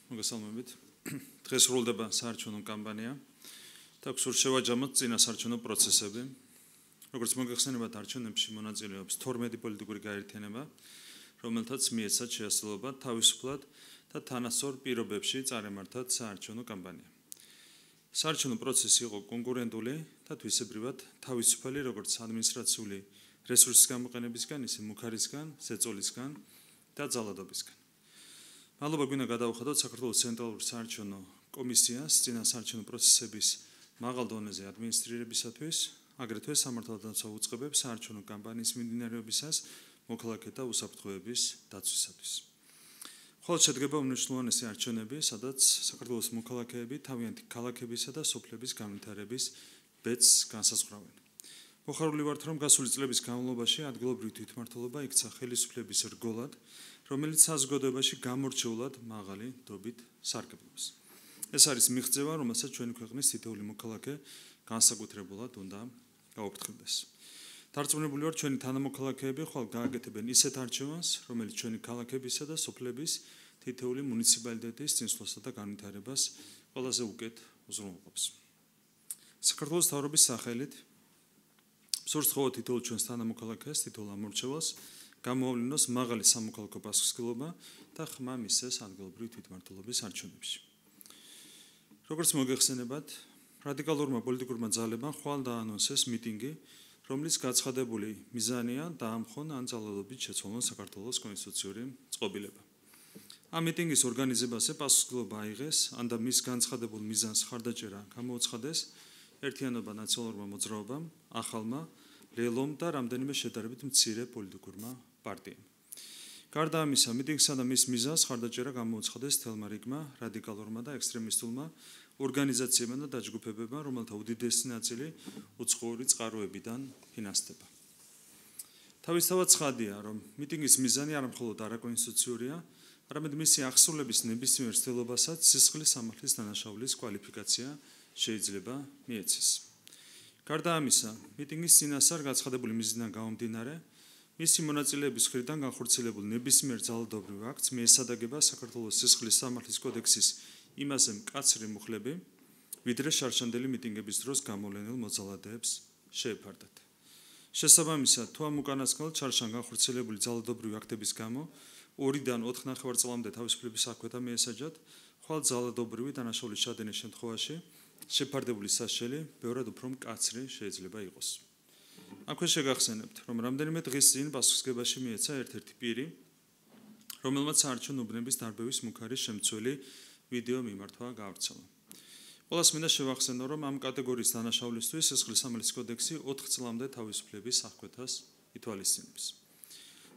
მოგესალმებით. დღეს სრულდება საარჩევნო კამპანია და გვსურს შევაჯამოთ წინა საარჩევნო პროცესები. როგორც მოგეხსენებათ, არჩევნებში მონაწილეობს 12 პოლიტიკური გაერთიანება, რომელთაც მიეცათ შეასრულებლად თავისუფლად და თანასწორ პირობებში წარემართათ საარჩევნო კამპანია. საარჩევნო პროცესი იყო კონკურენტული და თვისებრივად თავისუფალი როგორც ადმინისტრაციული რესურსის გამოყენებისგან, ისე მუქარისგან, ზეწოლისგან და ძალადობისგან. მადლობა გვინდა გადავხადოთ საქართველოს ცენტრალურ საარჩევნო კომისიას წინა საარჩევნო პროცესების მაღალ დონეზე ადმინისტრირებისათვის, აგრეთვე სამართალდამცავ უწყებებს საარჩევნო კამპანიის მიმდინარეობისას მოქალაქეთა უსაფრთხოების დაცვისათვის. მხოლოდ შედგება უმნიშვნელოვანესი არჩევნები, სადაც საქართველოს მოქალაქეები თავიანთი ქალაქებისა და სოფლების განვითარების ბედს განსაზღვრავენ. მოხარული ვართ, რომ გასული წლების განმავლობაში ადგილობრივი თვითმმართველობა იქცა ხელისუფლების რგოლად, რომელიც საზოგადოებაში გამორჩეულად მაღალი დობით სარგებლობს. ეს არის მიღწევა, რომელსაც ჩვენი ქვეყნის თითოეული მოქალაქე განსაკუთრებულად უნდა გაუფრთხილდეს. დარწმუნებული ვარ, ჩვენი თანამოქალაქეები ხვალ გააკეთებენ ისეთ არჩევანს, რომელიც ჩვენი ქალაქებისა და სოფლების თითოეული მუნიციპალიტეტის წინსვლასა და განვითარებას ყველაზე უკეთ უზრუნველყოფს. საქართველოს მთავრობის სახელით სურს თხოვოთ თითოეულ ჩვენს თანამოქალაქეს, თითოეულ ამორჩევალს გამოავლინოს მაღალი სამოქალაქო პასუხისმგებლობა და ხმა მისცეს ადგილობრივი თვითმმართველობის არჩევნებში. როგორც მოგეხსენებათ, რადიკალურმა პოლიტიკურმა ძალებმა ხვალ დაანონსეს მიტინგი, რომლის გაცხადებული მიზანია დაამხონ ან ძალადობით შეცვალონ საქართველოს კონსტიტუციური წყობილება. ამ მიტინგის ორგანიზებაზე პასუხისმგებლობა აიღეს, ან და მის განცხადებულ მიზანს ხარდაჭერა გამოუცხადეს ერთიანობა ნაციონალურმა მოძრაობამ, ახალმა, ლელომ და რამდენიმე შედარებით მცირე პოლიტიკურმა პარტიამ. გარდა ამისა, მიტინგსა და მის მიზანს ხარდაჭერა გამოუცხადეს თელმა რიგმა რადიკალურმა და ექსტრემისტულმა ორგანიზაციებმა და დაჯგუფებებმა, რომელთა უდიდესი ნაწილი უცხოური წყაროებიდან ფინანსდება. თავისთავად ცხადია, რომ მიტინგის მიზანი არა მხოლოდ არაკონსტიტუციურია, არამედ მისი აღსრულების ნებისმიერ ცდილობასაც სისხლის სამართლის დანაშაულის კვალიფიკაცია შეიძლება მიეცეს. გარდა ამისა, მიტინგის წინასწარ გაცხადებული მიზნიდან გამომდინარე, მისი მონაწილეების მხრიდან განხორციელებულ ნებისმიერ ძალადობრივ აქტს მიესადაგება საქართველოს სისხლის სამართლის კოდექსის იმაზე მკაცრი მუხლები, ვიდრე შარშანდელი მიტინგების დროს გამოვლენილ მოძალადეებს შეეფარდათ. შესაბამისად, თუ ამ უკანასკნელ ჩარშან განხორციელებული ძალადობრივი აქტების გამო 2-დან 4 ნახევარწლამდე თავისუფლების აღკვეთა მიესაჯათ, ხვალ ძალადობრივი დანაშაულის ჩადენის შემთხვევაში შეფარდებული სასჯელი ბევრად უფრო მკაცრი შეიძლება იყოს. აქვე შეგახსენებთ, რომ რამდენიმე დღის წინ პასუხისმგებაში მიეცა ერთ-ერთი პირი, რომელმაც საარჩევნო უბნების დარბევის მუქარის შემცველი ვიდეო მიმართვა გაავრცელა. ყველას მინდა შევახსენო, რომ ამ კატეგორიის დანაშაულისთვის სისხლის სამართლის კოდექსი 4 წლამდე თავისუფლების აღკვეთას ითვალისწინებს.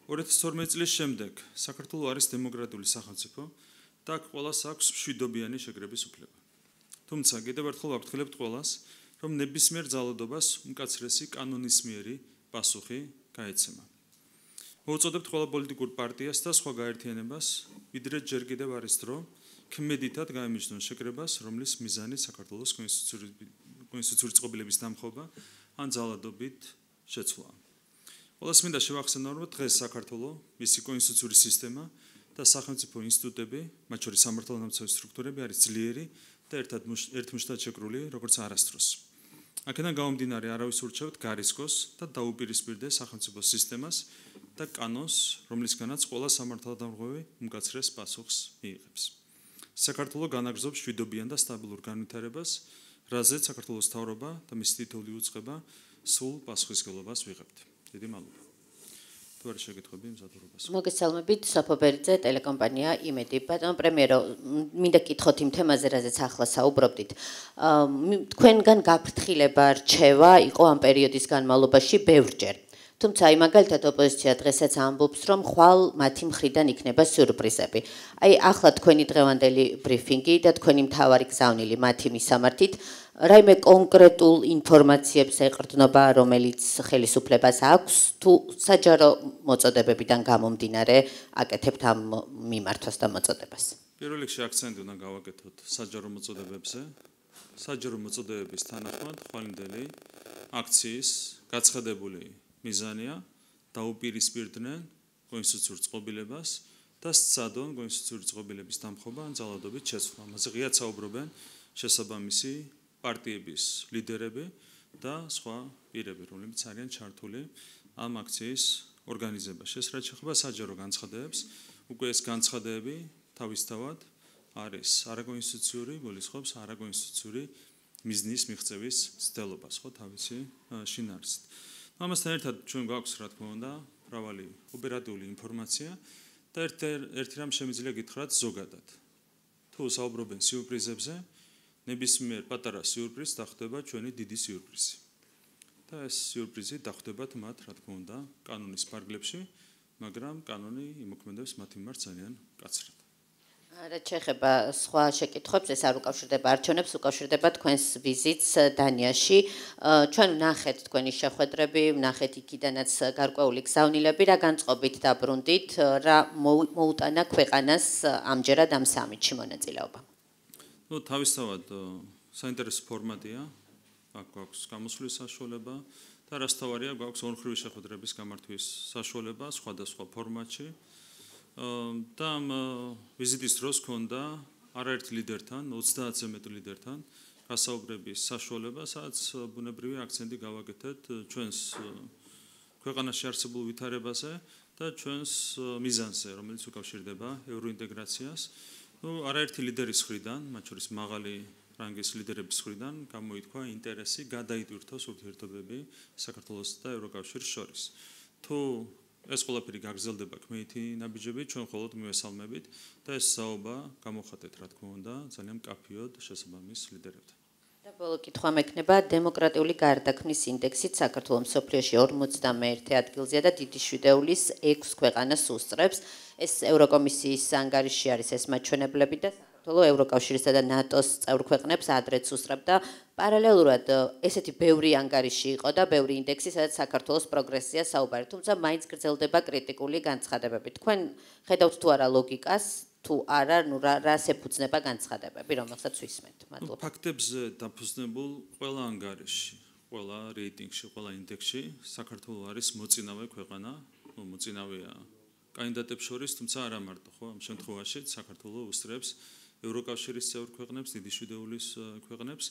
2012 წლის შემდეგ საქართველო არის დემოკრატიული სახელმწიფო და აქ ყველას აქვს მშვიდობიანი შეკრების უფლება. თუმცა კიდევ ერთხელ ვაფრთხილებთ ყველას, რომ ნებისმიერ ძალადობას უმკაცრესი კანონისმიერი პასუხი გაეცემა. მოვუწოდებთ ყველა პოლიტიკურ პარტიას და სხვა გაერთიანებას, ვიდრე ჯერ კიდევ არის დრო, ქმედითად გაემიჯნონ შეკრებას, რომლის მიზანი საქართველოს კონსტიტუციური წყობილების დამხობა ან ძალადობით შეცვლაა. ყველას მინდა შევახსენო, რომ დღეს საქართველო, მისი კონსტიტუციური სისტემა და სახელმწიფო ინსტიტუტები, მათ შორის სამართალდამცავი სტრუქტურები არის ძლიერი და ერთმუშტად შეკრული, როგორც არასდროს. აქედან გამომდინარე, არავის ურჩევთ გარისკოს და დაუპირისპირდეს სახელმწიფო სისტემას და კანონს, რომლისგანაც ყველა სამართალდამღები უმკაცრეს პასუხს მიიღებს. საქართველო განაგრძობს მშვიდობიან და სტაბილურ განვითარებას, რაზეც საქართველოს მთავრობა და მისი თითოეული უწყება სულ პასუხისმგებლობას ვიღებთ. დიდი მადლობა. თუ არის შეკითხვები მზადურობას. მოგესალმებით, სოფო ბერძე, ტელეკომპანია იმედი. ბატონო პრემიერო, მინდა გითხოთ იმ თემაზე, რაზეც ახლა საუბრობდით. თქვენგან გაფრთხილება რჩევა იყო ამ პერიოდის განმავლობაში ბევრჯერ. თუმცა აი მაგალითად ოპოზიცია დღესაც ამბობს, რომ ხვალ მათი მხრიდან იქნება სიურპრიზები. აი ახლა თქვენი დღევანდელი ბრიფინგი და თქვენი მთავარი გზავნილი მათი მისამართით, რაიმე კონკრეტულ ინფორმაციებს ეყრდნობა, რომელიც ხელისუფლებას აქვს, თუ საჯარო მოწოდებებიდან გამომდინარე აკეთებთ ამ მიმართვას და მოწოდებას. პირველ რიგში აქცენტი უნდა გავაკეთოთ საჯარო მოწოდებებზე. საჯარო მოწოდებების თანახმად ხვალინდელი აქციის გაცხადებული მიზანია დაუპირისპირდნენ კონსტიტუციურ წყობილებას და სცადონ კონსტიტუციური წყობილების დამხობა ან ძალადობის შეცვლა. ამაზე ღიად საუბრობენ შესაბამისი პარტიების ლიდერები და სხვა პირები, რომლებიც არიან ჩართული ამ აქციის ორგანიზებაში. ეს რაც შეეხება საჯარო განცხადებებს, უკვე ეს განცხადებები თავისთავად არის არაკონსტიტუციური, გულისხმობს არაკონსტიტუციური მიზნის მიღწევის ცდელობას, ხო, თავისი შინაარსით. ამასთან ერთად ჩვენ გვაქვს, რა თქმა უნდა, მრავალი ოპერატიული ინფორმაცია და ერთი რამ შემიძლია გითხრათ ზოგადად. თუ საუბრობენ სიურპრიზებზე, ნებისმიერ პატარა სიურპრიზს დახვდება ჩვენი დიდი სიურპრიზი. და ეს სიურპრიზი დახვდებათ მათ, რა თქმა უნდა, კანონის ფარგლებში, მაგრამ კანონი იმოქმედებს მათ მიმართ ძალიან მკაცრად. რაც შეეხება სხვა შეკითხვებს, ეს არ უკავშირდება არჩევნებს, უკავშირდება თქვენს ვიზიტს დანიაში. ჩვენ ვნახეთ თქვენი შეხვედრები, ვნახეთ იქიდანაც გარკვეული გზავნილები, რა განწყობით დაბრუნდით, რა მოუტანა ქვეყანას ამჯერად ამ სამიტში მონაწილეობა. ნუ თავისთავად საინტერესო ფორმატია, აქ გვაქვს გამოსვლის საშუალება და რასთავარია, გვაქვს ორმხრივი შეხვედრების გამართვის საშუალება სხვადასხვა ფორმატში. და ამ ვიზიტის დროს ქონდა არაერთ ლიდერთან, 30-ზე მეტ ლიდერთან გასაუბრების საშუალება, სადაც ბუნებრივი აქცენტი გავაკეთეთ ჩვენს ქვეყანაში არსებულ ვითარებაზე და ჩვენს მიზანზე, რომელიც უკავშირდება ევროინტეგრაციას. არაერთი ლიდერის მხრიდან, მათ შორის მაღალი რანგის ლიდერების მხრიდან გამოითქვა ინტერესი გადაიტვირთოს ურთიერთობები საქართველოსა და ევროკავშირის შორის. თუ ეს ყველაფერი გაგრძელდება ქმეითი ნაბიჯებით, ჩვენ მხოლოდ მივესალმებით და ეს საუბა გამოხატეთ, რა თქმა უნდა, ძალიან მკაფიოდ შესაბამის ლიდერებთან. და ბოლო კითხვა მექნება, დემოკრატიული გარდაქმნის ინდექსით საქართველოს მსოფლიოში 51 ადგილზეა და დიდი შვიდეულის 6 ქვეყანას უსწრებს. ეს ევროკომისიის ანგარიში არის ეს მაჩვენებლები და საქართველოს ევროკავშირისა და ნატოს წევრ ქვეყნებს ადრეც უსწრებდა. პარალელურად ესეთი ბევრი ანგარიში იყო და ბევრი ინდექსი, სადაც საქართველოს პროგრესია საუბარი, თუმცა მაინც გრძელდება კრიტიკული განცხადებები. თქვენ ხედავთ თუ არა ლოგიკას, თუ არა, ნუ რას ეფუძნება განცხადებები, რომელსაც ვისმენთ. მადლობა. ფაქტებზე დაფუძნებულ ყველა ანგარიში, ყველა რეიტინგში, ყველა ინდექსში საქართველოს არის მოწინავე ქვეყანა, მოწინავეა კანდიდატებს შორის, თუმცა არა მარტო, ხო, ამ შემთხვევაში საქართველოს უსწრებს ევროკავშირის წევრ ქვეყნებს, დიდი შვიდეულის ქვეყნებს.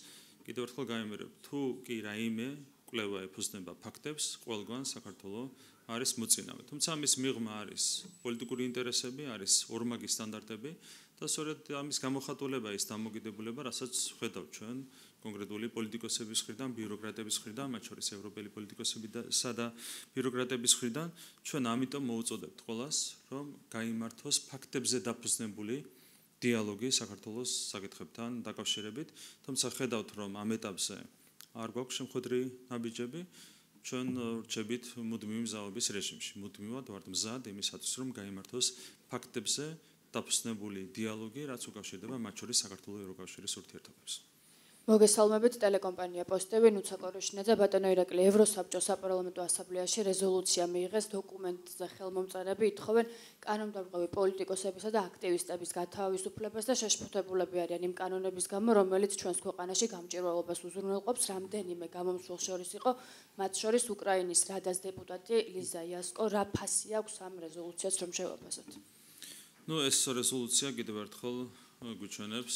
კიდევ ერთხელ გაიმერებ, თუ კი რაიმე კვლევა ეფუძნება ფაქტებს, ყველგან საქართველოს არის მოწინავე. თუმცა ამის მიღმა არის პოლიტიკური ინტერესები, არის ორმაგი სტანდარტები და სწორედ ამის გამოხატულება ის დამოკიდებულება, რასაც ხედავთ ჩვენ კონკრეტული პოლიტიკოსების მხრიდან, ბიუროკრატების მხრიდან, მათ შორის ევროპელი პოლიტიკოსებისა და ბიუროკრატების მხრიდან, ჩვენ ამიტომ მოუწოდებთ ყველას, რომ გაიმართოს ფაქტებზე დაფუძნებული დიალოგი საქართველოს საკითხებთან დაკავშირებით, თუმცა ხედავთ, რომ ამ ეტაპზე არ გვაქვს შემხვედრი ნაბიჯები, ჩვენ რჩებით მუდმივი მზაობის რეჟიმში. მუდმივად ვართ მზად იმისათვის, რომ გაიმართოს ფაქტებზე დაფუძნებული დიალოგი, რაც უკავშირდება მათ შორის საქართველოს ევროკავშირის ურთიერთობებს. მოგესალმებით, ტელეკომპანია პოსტები, ნუცა კოროშინაძე, ბატონო ირაკლი, ევროსაბჭოს საპარლამენტო ასამბლეაში რეზოლუცია მიიღეს, დოკუმენტზე ხელმომწერები ითხოვენ კანონმდებლობის პოლიტიკოსებისა და აქტივისტების გათავისუფლებას და შეშფოთებულები არიან იმ კანონების გამო, რომელიც ჩვენს ქვეყანაში გამჭვირვალობას უზრუნველყოფს. რამდენიმე გამომსვლელ შორის იყო, მათ შორის უკრაინის რადას დეპუტატი ლიზა იასკო. რა ფასი აქვს ამ რეზოლუციას, რომ შევაფასოთ? ეს რეზოლუცია კიდევ ერთხელ გვიჩვენებს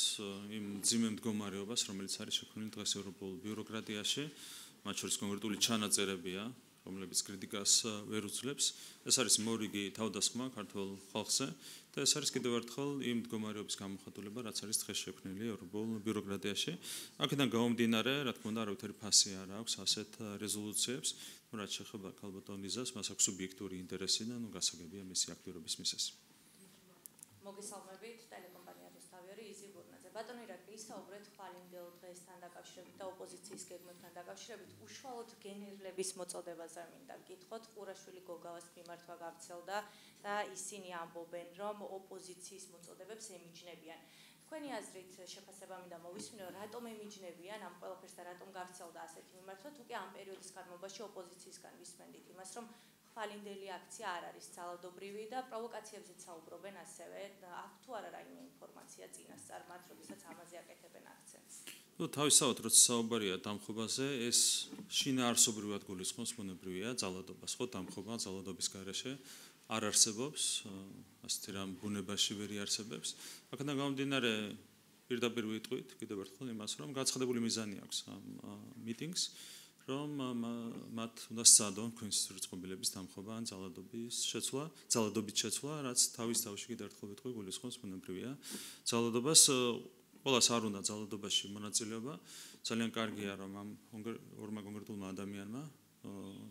იმ მძიმე მდგომარეობას, რომელიც არის შექმნილი დღეს ევროპულ ბიუროკრატიაში, მათ შორის კონკრეტული ჩანაწერებია, რომლებიც კრიტიკას ვერ უძლებს. ეს არის მორიგი თავდასხმა ქართულ ხალხზე და ეს არის კიდევ ერთხელ იმ მდგომარეობის გამოხატულება, რაც არის დღეს შექმნილი ევროპულ ბიუროკრატიაში. აქედან გამომდინარე, რა თქმა უნდა, არავითარი ფასი არ აქვს ასეთ რეზოლუციებს, რაც შეეხება ქალბატონ ლიზას, მას აქვს სუბიექტური ინტერესი და გასაგებია მისი აქტიურობის მიზეზი. მოგესალმებით, ტელეკომპანია რუსთავიორი, იზი ბურნაძე. ბატონო ირაკლი, ისაუბრეთ ხვალინდელ დღესთან დაკავშირებით და ოპოზიციის გეგმებთან დაკავშირებით, უშუალოდ გენერლების მოწოდებაზე მინდა გითხოთ. ყურაშვილი გოგავას მიმართვა გავრცელდა და ისინი ამბობენ, რომ ოპოზიციის მოწოდებებს ემიჯნებიან. თქვენი აზრით შეფასება მინდა მოვისმინო, რატომ ემიჯნებიან ამ ყველაფერს და რატომ გავრცელდა ასეთი მიმართვა, თუ კი ამ პერიოდის განმავლობაში ოპოზიციისგან ვისმენდით იმას, რომ ხვალინდელი აქცია არ არის ძალადობრივი და პროვოკაციებზეც საუბრობენ ასევე. აქვს თუ არა რაიმე ინფორმაცია წინასწარ მათ, როდესაც ამაზე აკეთებენ აქცენტს? თავისთავად, როცა საუბარია დამხობაზე, ეს შინაარსობრივად გულისხმობს ბუნებრივია ძალადობას, ხო, დამხობა ძალადობის გარეშე არ არსებობს, ასეთი რამ ბუნებაში ვერ იარსებებს. აქედან გამომდინარე პირდაპირ ვიტყვით კიდევ ერთხელ იმას, რომ გაცხადებული მიზანი აქვს ამ მიტინგს, რომ მათ უნდა სცადონ თქვენს რიცხობილების დამხობა ან ძალადობის შეცვლა, რაც თავის თავში კიდევ ერთხელ ვიტყვი გულისხმობს ბუნებრივია ძალადობას. ყველას არ უნდა ძალადობაში მონაწილეობა. ძალიან კარგია, რომ ამ ორმა კონკრეტულმა ადამიანმა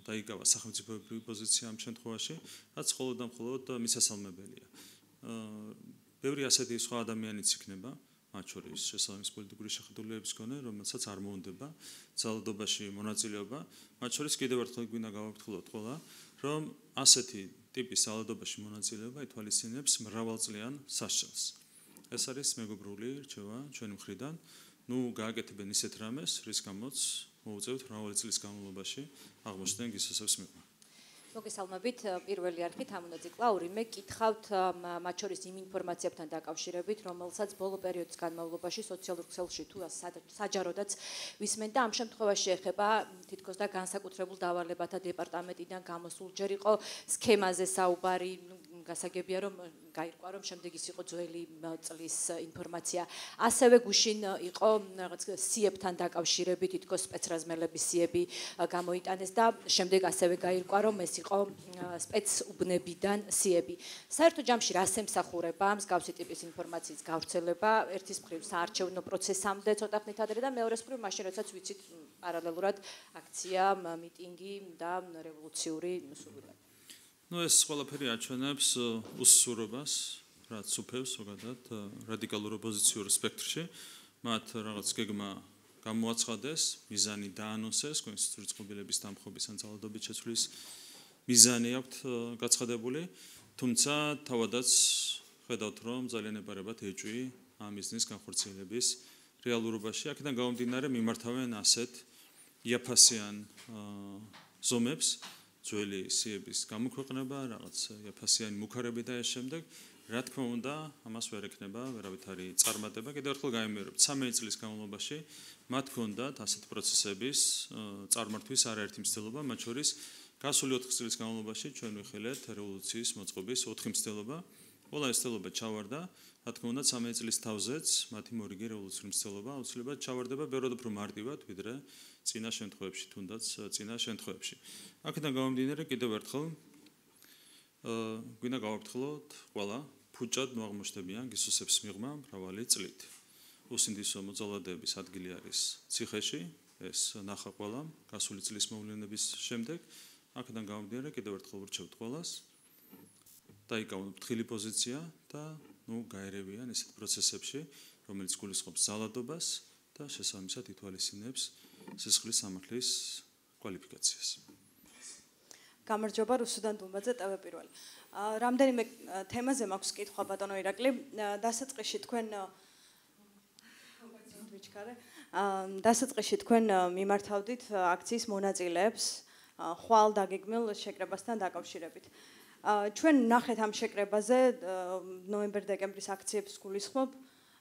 დაიკავა სახელმწიფოებრივი პოზიცია ამ შემთხვევაში, რაც მხოლოდ და მხოლოდ მისასალმებელია. ბევრი ასეთი სხვა ადამიანიც იქნება, მათ შორის შესაბამის პოლიტიკური შეხედულებების მქონე, რომელსაც არ მოუნდება ძალადობაში მონაწილეობა. მათ შორის კიდევ ერთხელ გვინდა გავაფრთხილოთ ყველა, რომ ასეთი ტიპის ძალადობაში მონაწილეობა ითვალისწინებს მრავალწლიან სასჯელს. ეს არის მეგობრული რჩევა ჩვენი მხრიდან. გააკეთებენ ისეთ რამეს, რის გამოც მოუწევთ მრავალი წლის განმავლობაში აღმოჩნდნენ გისოსებს მიღმა. მოგესალმებით, პირველი არხით ამონაძე კლაური, მე გითხავთ მათ შორის იმ ინფორმაციებთან დაკავშირებით, რომელსაც ბოლო პერიოდის განმავლობაში სოციალურ ქსელში თუ საჯაროდაც ვისმენ და ამ შემთხვევაში ეხება თითქოს და განსაკუთრებულ დავალებათა დეპარტამენტიდან გამოსულ ჯერ იყო სქემაზე საუბარი, გასაგებია რომ გაირკვა რომ შემდეგ ის იყო ძველი წლის ინფორმაცია. ასევე გუშინ იყო რაღაც სიებთან დაკავშირებით თითქოს სპეცრაზმელების სიები გამოიტანეს და შემდეგ ასევე გაირკვა რომ ეს იყო სპეცუბნებიდან სიები. საერთო ჯამში რას ემსახურება მსგავსი ტიპის ინფორმაციის გავრცელება? ერთის მხრივ საარჩევნო პროცესამდე ცოტა ხნით ადრე და მეორეს მხრივ მაშინ როდესაც ვიცით პარალელურად აქცია, მიტინგი და რევოლუციური სურვილები. ეს ყველაფერი აჩვენებს უსასურობას, რაც უფევს ზოგადად რადიკალურ ოპოზიციურ სპექტრში. მათ რაღაც გეგმა გამოაცხადეს, მიზანი დაანონსეს, თქვენს რიცხობილების დამხობის ან ძალადობის შეცვლის მიზანი აქვთ გაცხადებული, თუმცა თავადაც ხედავთ, რომ ძალიან ებარებათ ეჭვი ამ მიზნის განხორციელების რეალურობაში. აქედან გამომდინარე მიმართავენ ასეთ იაფასიან ზომებს, ძველი სიების გამოქვეყნება, რაღაც იაფასიანი მუქარები და ეს შემდეგ, რა თქმა უნდა, ამას ვერ ექნება ვერავითარი წარმატება. კიდევ ერთხელ გამიმეორებთ, 13 წლის განმავლობაში მათ ჰქონდათ ასეთ პროცესების წარმართვის არაერთი მცდელობა, მათ შორის გასული 4 წლის განმავლობაში ჩვენ ვიხილეთ რევოლუციის მოწყობის 4 მცდელობა. ყველა ეს მცდელობა ჩავარდა, რა თქმა უნდა, 13 წლის თავზეც მათი მორიგი რევოლუციური მცდელობა აუცილებლად ჩავარდება ბევრად უფრო მარტივად, ვიდრე წინა შემთხვევებში, თუნდაც წინა შემთხვევებში. აქედან გამომდინარე კიდევ ერთხელ გვინდა გავაფრთხილოთ ყველა ფუჭად მოაღმოჩნდებიან გისოსებს მიღმა მრავალი წლით. უსინდისო მოძალადეების ადგილი არის ციხეში, ეს ნახა ყველამ გასული წლის მოვლენების შემდეგ. აქედან გამომდინარე კიდევ ერთხელ ვრჩევთ ყველას დაიკავონ ფრთხილი პოზიცია და გაერევიან ესეთ პროცესებში, რომელიც გულისხმობს ძალადობას და შესაბამისად ითვალისწინებს სისხლის სამართლის კვალიფიკაციას. გამარჯობა, რუსუდან დუმბაძე, ტევე პირველი. რამდენიმე თემაზე მაქვს კითხვა ბატონო ირაკლი. დასაწყისში თქვენ მიმართავდით აქციის მონაწილეებს ხვალ დაგეგმილ შეკრებასთან დაკავშირებით. ჩვენ ნახეთ ამ შეკრებაზე ნოემბერ-დეკემბრის აქციებს გულისხმობ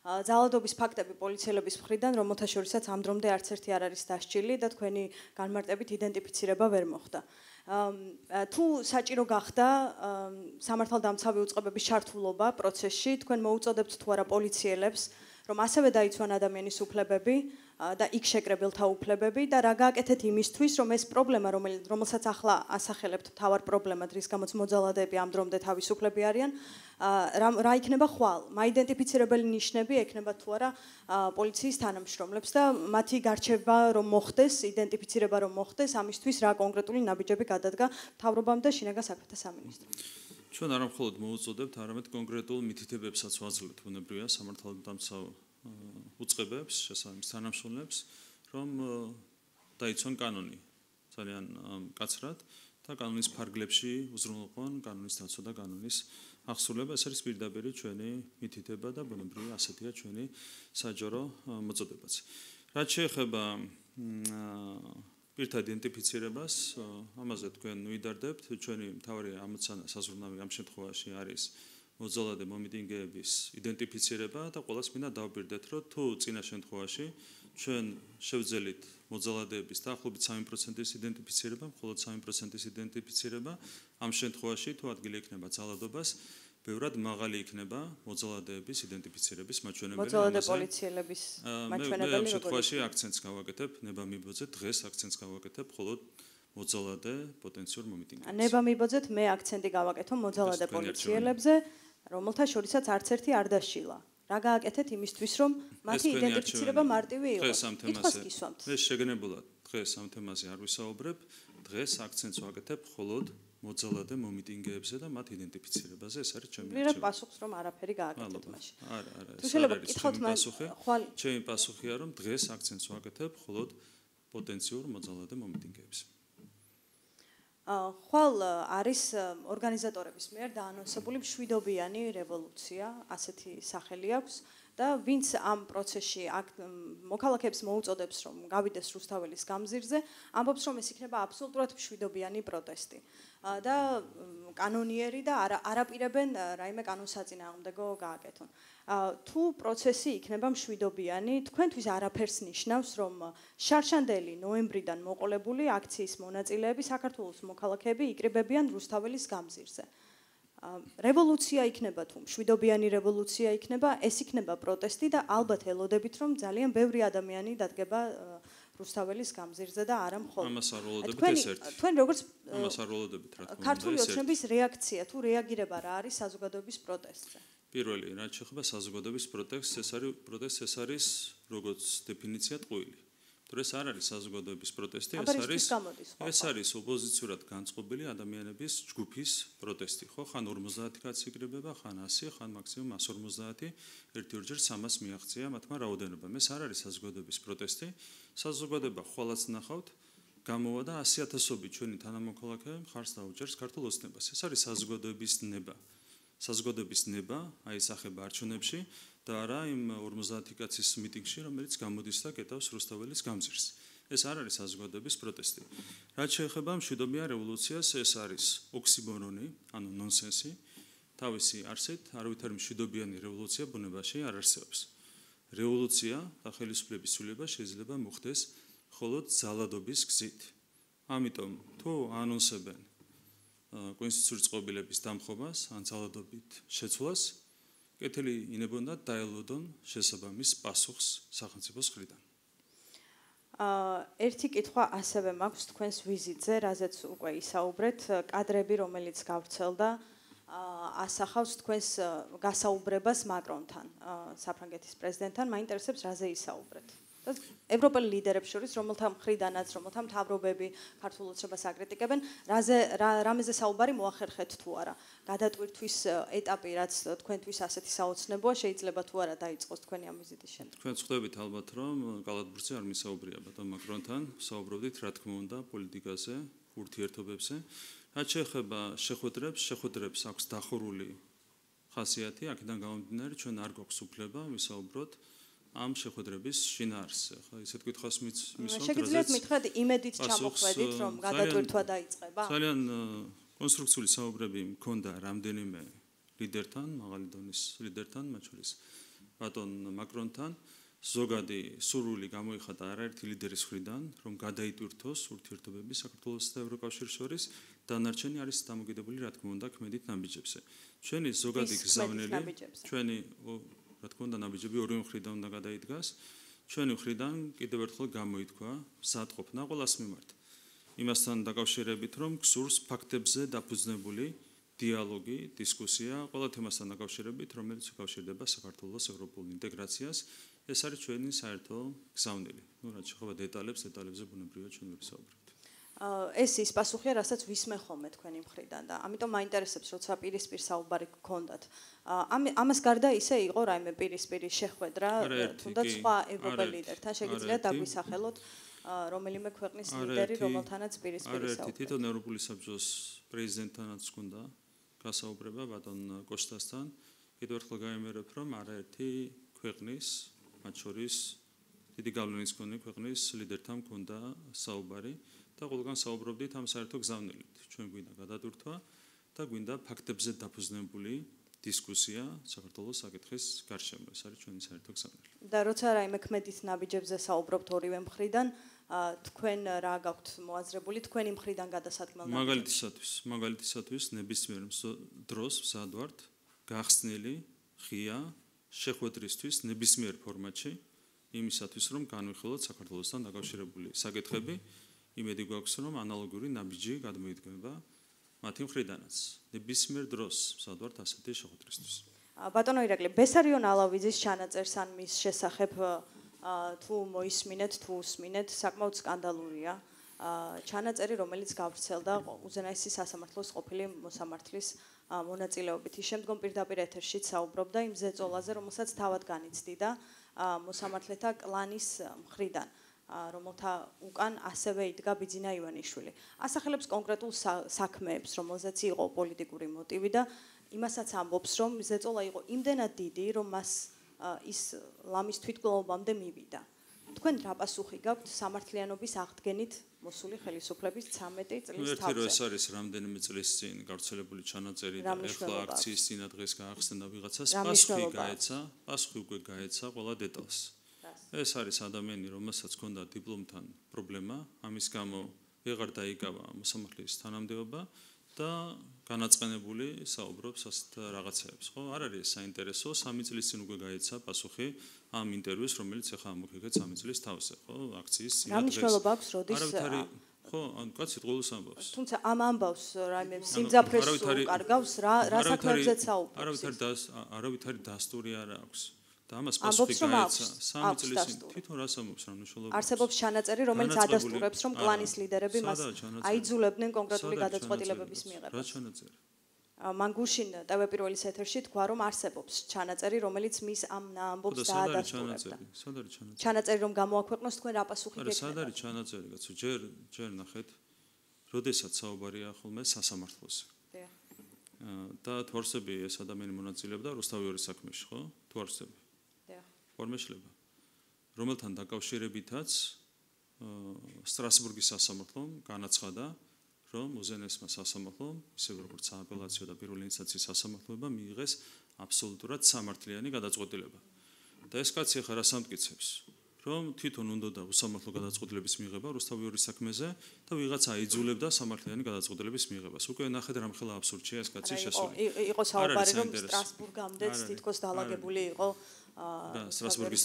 ძალადობის ფაქტები პოლიციელების მხრიდან, რომელთა შორისაც ამ დრომდე არც ერთი არ არის დასჯილი და თქვენი განმარტებით იდენტიფიცირება ვერ მოხდა. თუ საჭირო გახდა სამართალდამცავი უწყებების ჩართულობა პროცესში, თქვენ მოუწოდებთ თუ არა პოლიციელებს, რომ ასევე დაიცვან ადამიანის უფლებები და იქ შეკრებილთა უფლებები და რა გააკეთეთ იმისთვის, რომ ეს პრობლემა, რომელსაც ახლა ასახელებთ მთავარ პრობლემად, რის გამოც მოძალადეები ამ დრომდე თავისუფლები არიან, რა იქნება ხვალ? მაიდენტიფიცირებელი ნიშნები ექნება თუ არა პოლიციის თანამშრომლებს და მათი გარჩევა რომ მოხდეს, იდენტიფიცირება რომ მოხდეს, ამისთვის რა კონკრეტული ნაბიჯები გადადგა მთავრობამ და შინაგან საქმეთა სამინისტრომ? ჩვენ არა მხოლოდ მოუწოდებთ, არამედ კონკრეტულ მითითებებსაც ვაძლევთ ბუნებრივია სამართალდამცავ უწყებებს, შესაბამის თანამშრომლებს, რომ დაიცვან კანონი ძალიან მკაცრად და კანონის ფარგლებში უზრუნველყონ კანონის დაცვა და კანონის აღსრულება. ეს არის პირდაპირი ჩვენი მითითება და ბუნებრივია ასეთია ჩვენი საჯარო მოწოდებაც. რაც შეეხება პირთა იდენტიფიცირებას, ამაზე თქვენ ვიდარდებთ, ჩვენი მთავარი ამოცანა საზრუნავი ამ შემთხვევაში არის მოძალადე მომიტინგეების იდენტიფიცირება და ყველას მინდა დავბირდეთ, რომ თუ წინა შემთხვევაში ჩვენ შევძელით მოძალადეების დაახლოებით 3%-ის იდენტიფიცირება, მხოლოდ 3%-ის იდენტიფიცირება, ამ შემთხვევაში თუ ადგილი იქნება ძალადობას, ბევრად მაღალი იქნება მოძალადეების იდენტიფიცირების მაჩვენებელი. მოძალადე პოლიციელების მაჩვენებელი ამ შემთხვევაში აქცენტს გავაკეთებ, ნება მიბოძეთ, დღეს აქცენტს გავაკეთებ მხოლოდ მოძალადე პოტენციურ მომიტინგეებს. ნება მიბოძეთ, მე აქცენტი გავაკეთო მოძალადე პოლიციელებზე, რომელთა შორისაც არც ერთი არ დასშილა. რა გააკეთეთ იმისთვის, რომ მათი იდენტიფიცირება მარტივი იყოს? კითხვას გისვამთ. მე შეგნებულად დღეს ამ თემაზე არ ვისაუბრებ, დღეს აქცენტს ვაკეთებ მხოლოდ მოძალადე მომიტინგეებზე და მათ იდენტიფიცირებაზე, ეს არის ჩემი ვიღებ პასუხს, რომ არაფერი გააკეთეთ მაშინ. არა, თუ შეიძლება გითხოთ ხვალ ჩემი პასუხია, რომ დღეს აქცენტს ვაკეთებ მხოლოდ პოტენციურ მოძალადე მომიტინგეებზე. ხვალ არის ორგანიზატორების მიერ დაანონსებული მშვიდობიანი რევოლუცია, ასეთი სახელი აქვს და ვინც ამ პროცესში მოქალაქეებს მოუწოდებს, რომ გავიდეს რუსთაველის გამზირზე, ამბობს, რომ ეს იქნება აბსოლუტურად მშვიდობიანი პროტესტი და კანონიერი და არაპირებენ რაიმე კანონსაწინააღმდეგო გააკეთონ. თუ პროცესი იქნება მშვიდობიანი, თქვენთვის არაფერს ნიშნავს, რომ შარშანდელი ნოემბრიდან მოყოლებული აქციის მონაწილეები საქართველოს მოქალაქეები იკრიბებიან რუსთაველის გამზირზე. რევოლუცია იქნება თუ მშვიდობიანი რევოლუცია იქნება, ეს იქნება პროტესტი და ალბათ ელოდებით, რომ ძალიან ბევრი ადამიანი დადგება რუსთაველის გამზირზე და არა მხოლოდ. ამას არ ველოდებით ეს ერთი. თქვენ როგორც ამას არ ველოდებით, რა თქმა უნდა. ქართული ოცნების რეაქცია თუ რეაგირება რა არის საზოგადოების პროტესტზე? პირველი, რაც შეეხება საზოგადოების პროტესტს, ეს არის როგორც დეფინიცია ტყუილი. თუ ეს არ არის საზოგადოების პროტესტი, ეს არის ოპოზიციურად განწყობილი ადამიანების ჯგუფის პროტესტი, ხო? ხან 50 კაცი იკრიბება, ხან 100, ხან მაქსიმუმ 150, ერთ-ორჯერ 300 მიაღწია მათმა რაოდენობამ. ეს არ არის საზოგადოების პროტესტი. საზოგადოება ხვალაც ნახავთ, გამოვა და 100,000-ობით ჩვენი თანამოქალაქე მხარს დაუჭერს ქართულ ოცნებას. ეს არის საზოგადოების ნება. საზოგადოების ნება აისახება არჩევნებში და არა იმ 50 კაცის მიტინგში, რომელიც გამოდის და კეტავს რუსთაველის გამზირს. ეს არ არის საზოგადოების პროტესტი. რაც შეეხება მშვიდობიან რევოლუციას, ეს არის ოქსიმორონი, ანუ ნონსენსი. თავისი არსით, არავითარი მშვიდობიანი რევოლუცია ბუნებაში არ არსებობს. რევოლუცია და ხელისუფლების ცვლილება შეიძლება მოხდეს მხოლოდ ძალადობის გზით. ამიტომ თუ ანონსებენ კონსტიტუციური წყობილების დამხობას, ან ძალადობით შეცვლას, კეთილი ინებონდა დაელოდონ შესაბამის პასუხს სახელმწიფოს მხრიდან. ერთი კითხვა ასევე მაქვს თქვენს ვიზიტზე, რაზეც უკვე ისაუბრეთ, კადრები, რომელიც გავრცელდა, ასახავს თქვენს გასაუბრებას მაკრონთან, საფრანგეთის პრეზიდენტთან, მაინტერესებს რაზე ისაუბრეთ. და ევროპელ ლიდერებს შორის, რომელთა მხრიდანაც, რომელთა მთავრობები ქართულ ოცნებას აკრიტიკებენ, რამეზე საუბარი მოახერხეთ თუ არა. გადატვირთვის ეტაპი, რაც თქვენთვის ასეთი საოცნებოა, შეიძლება თუ არა დაიწყოს თქვენი ამ ვიზიტის შემდეგ. თქვენ ხვდებით ალბათ, რომ კალათბურთზე არ მისაუბრია ბატონ მაკრონთან, საუბრობდით რა თქმა უნდა პოლიტიკაზე, ურთიერთობებზე. რაც შეეხება შეხვედრებს აქვს დახურული ხასიათი, აქედან გამომდინარე, ჩვენ არ გვაქვს უფლება ვისაუბროთ ამ შეხვედრების შინაარსზე. ხო, ისეთ კითხვას მისვამთ, შეგიძლიათ მითხრათ იმედით ჩამოხვედით, რომ გადატვირთვა დაიწყება? ძალიან კონსტრუქციული საუბრები მქონდა რამდენიმე ლიდერთან, მაღალი დონის ლიდერთან, მათ შორის ბატონ მაკრონთან. ზოგადი სურვილი გამოიხატა არაერთი ლიდერის მხრიდან, რომ გადაიტვირთოს ურთიერთობები საქართველოს და ევროკავშირის შორის, დანარჩენი არის დამოკიდებული, რა თქმა უნდა, ქმედით ნაბიჯებზე. ჩვენი ზოგადი გზავნილი, ჩვენი რა თქმა უნდა ნაბიჯები ორივე მხრიდან უნდა გადაიდგას. ჩვენი მხრიდან კიდევ ერთხელ გამოითქვა მზადყოფნა ყველას მიმართ. იმასთან დაკავშირებით, რომ გსურს ფაქტებზე დაფუძნებული დიალოგი, დისკუსია ყველა თემასთან დაკავშირებით, რომელიც უკავშირდება საქართველოს ევროპულ ინტეგრაციას, ეს არის ჩვენი საერთო გზავნილი. რაც შეეხება დეტალებზე ბუნებრივია ჩვენ ვისაუბრებთ. ეს ის პასუხია, რასაც ვისმენ ხოლმე თქვენი მხრიდან და ამიტომ მაინტერესებს, როცა პირისპირ საუბარი გქონდათ. ამას გარდა ისე იყო რაიმე პირისპირი შეხვედრა, თუნდაც სხვა ევროპელ ლიდერთან შეგიძლიათ დაგვისახელოთ რომელიმე ქვეყნის ლიდერი, რომელთანაც პირისპირი საუბარი. თვითონ ევროპული საბჭოს პრეზიდენტთანაც ჰქონდა გასაუბრება ბატონ კოშტასთან. კიდევ ერთხელ გაიმერებ, რომ არაერთი ქვეყნის, მათ შორის დიდი გავლენის მქონე ქვეყნის ლიდერთან ჰქონდა საუბარი. და ყველგან საუბრობდით ამ საერთო გზავნილით. ჩვენ გვინდა გადატვირთვა და გვინდა ფაქტებზე დაფუძნებული დისკუსია საქართველოს საკითხის გარშემო. ეს არის ჩვენი საერთო გზავნილი. და როცა რაიმე ქმედით ნაბიჯებზე საუბრობთ ორივე მხრიდან, თქვენ რა გაქვთ მოაზრებული თქვენი მხრიდან გადასადგმელ მაგალითისათვის ნებისმიერ დროს მზად ვართ გახსნილი ღია შეხვედრისთვის ნებისმიერ ფორმატში იმისათვის რომ განვიხილოთ საქართველოსთან დაკავშირებული საკითხები. იმედი გვაქვს რომ ანალოგური ნაბიჯი გადმოიდგება მათი მხრიდანაც. ნებისმიერ დროს მზად ვართ ასეთი შეხვედრისთვის. ბატონო ირაკლი, ბესარიონ ალავიძის ჩანაწერს ან მის შესახებ თუ მოისმინეთ, თუ უსმინეთ, საკმაოდ სკანდალურია. ჩანაწერი, რომელიც გავრცელდა უზენაესი სასამართლოს ყოფილი მოსამართლის მონაწილეობით. ის შემდგომ პირდაპირ ეთერშიც საუბრობდა იმ ზეწოლაზე, რომელსაც თავად განიცდიდა მოსამართლეთა კლანის მხრიდან, რომელთა უკან ასევე იდგა ბიძინა ივანიშვილი. ასახელებს კონკრეტულ საქმეებს, რომელზეც იყო პოლიტიკური მოტივი და იმასაც ამბობს, რომ ზეწოლა იყო იმდენად დიდი, რომ მას ის ლამის თვითმკვლელობამდე მივიდა. თქვენ რა პასუხი გაქვთ სამართლიანობის აღდგენით მოსული ხელისუფლების 13 წლის თავზე? ერთი რომ ეს არის რამდენიმე წლის წინ გავრცელებული ჩანაწერი და ახლა აქციის წინადღეს გაახსნა ვიღაცას, პასუხი უკვე გაეცა ყველა დეტალს. ეს არის ადამიანი, რომელსაც ჰქონდა დიპლომთან პრობლემა, ამის გამო ვეღარ დაიკავა მოსამართლის თანამდებობა და განაწყენებული საუბრობს ასეთ რაღაცეებს, ხო? არ არის საინტერესო, 3 წლის წინ უკვე გაეცა პასუხი ამ ინტერვიუს, რომელიც ახლა ამოქეკეთ 3 წლის თავზე, ხო? აქციის წინადღეს. რა მნიშვნელობა აქვს, როდის ხო, ან კაცი ყოველს ამბობს. თუმცა ამ ამბავს რაიმე სიმძაფრეს უკარგავს, რა საქმეებზეც საუბრობს. არავითარი დასტური არ აქვს. და ამას პასუხი გაეცა 3 წლის წინ. თვითონ რას ამბობს, რა მნიშვნელობა აქვს? არსებობს ჩანაწერი, რომელიც ადასტურებს, რომ კლანის ლიდერები მას აიძულებდნენ კონკრეტული გადაწყვეტილებების მიღებას. რა ჩანაწერი? მან გუშინ ტვ პირველის ეთერში თქვა, რომ არსებობს ჩანაწერი, რომელიც მის ამ ამბობს დაადასტურებდა. სად არის ჩანაწერი? ჩანაწერი რომ გამოაქვეყნოს, თქვენ რა პასუხი გეკნებათ? სად არის ჩანაწერი, კაცო? ჯერ ნახეთ, როდესაც საუბარია ხოლმე სასამართლოზე. და თუ არსები ეს ადამიანი მონაწილეობდა რუსთავიორის საქმეში, ხო? თუ არსები. ფორმეშლება, რომელთან დაკავშირებითაც სტრასბურგის სასამართლომ განაცხადა, რომ უზენაესმა სასამართლომ, ისე როგორც სააპელაციო და პირველი ინსტანციის სასამართლოებმა მიიღეს აბსოლუტურად სამართლიანი გადაწყვეტილება. და ეს კაცი ახლა რას ამტკიცებს? რომ თვითონ უნდა უსამართლო გადაწყვეტილების მიღება რუსთავიორის საქმეზე და ვიღაცა აიძულებდა სამართლიანი გადაწყვეტილების მიღებას. უკვე ნახეთ რამხელა აბსურდია ეს კაცის შესული. იყო საუბარი, რომ სტრასბურგამდეც თითქოს დაალაგებული იყო სტრასბურგის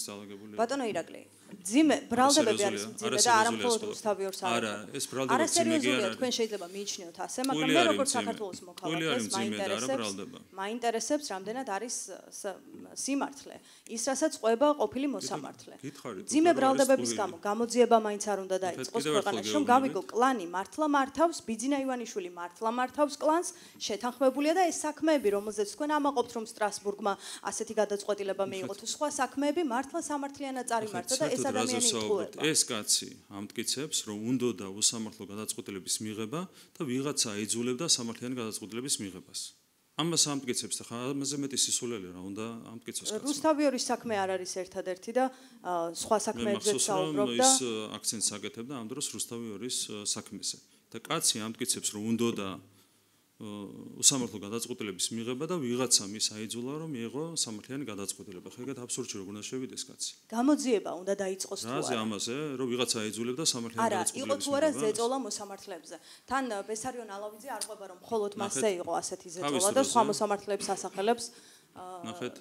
დაალაგებული. ბატონო ირაკლი, ძიმე ბრალდებები არის ძიმე და არა მხოლოდ რუსთავიორს არა. ეს ბრალდება ძიმე კი არა. თქვენ შეიძლება მიიჩნიოთ ასე, მაგრამ მე როგორც საქართველოს მოქალაქეს მაინტერესებს რამდენად არის სიმართლე. ის რასაც ყვება ყოფილი მოსამართლე. ძიმე ბრალდებების გამო გამოძიება მაინც არ უნდა დაიწყოს ქვეყანაში, რომ გავიგო კლანი მართლა მართავს, ბიძინა ივანიშვილი მართლა მართავს კლანს, შეთანხმებულია და ეს საქმეები, რომელზეც თქვენ ამაყობთ, რომ სტრასბურგმა ასეთი გადაწყვეტილება მიიღო თუ სხვა საქმეები მართლა სამართლიანად წარიმართა და ეს ადამიანი იტყუება. ეს კაცი ამტკიცებს, რომ უნდა უსამართლო გადაწყვეტილების მიღება და ვიღაცა აიძულებდა სამართლიანი გადაწყვეტილების მიღებას. ამას ამტკიცებს და ამაზე მეტი სისულელი რა უნდა ამტკიცოს კაცმა. რუსთავიორის საქმე არ არის ერთადერთი და სხვა საქმეებზეც საუბრობდა. ის აქცენტს აკეთებდა ამ დროს რუსთავიორის საქმეზე. და კაცი ამტკიცებს, რომ უნდა უსამართლო გადაწყვეტილების მიღება და ვიღაცა მის აიძულა რომ მიიღო სამართლიანი გადაწყვეტილება. ხო ეგეთ აბსურდში როგორ უნდა შევიდეს კაცი? გამოძიება უნდა დაიწყოს თუ არა? რაზე ამაზე, რომ ვიღაცა აიძულებდა სამართლიანი გადაწყვეტილების მიღებას? არა, იყო თუ არა ზეწოლა მოსამართლეებზე. თან ბესარიონ ალავიძე არ ყვება რომ მხოლოდ მასზე იყო ასეთი ზეწოლა და სხვა მოსამართლეებს ასახელებს ნახეთ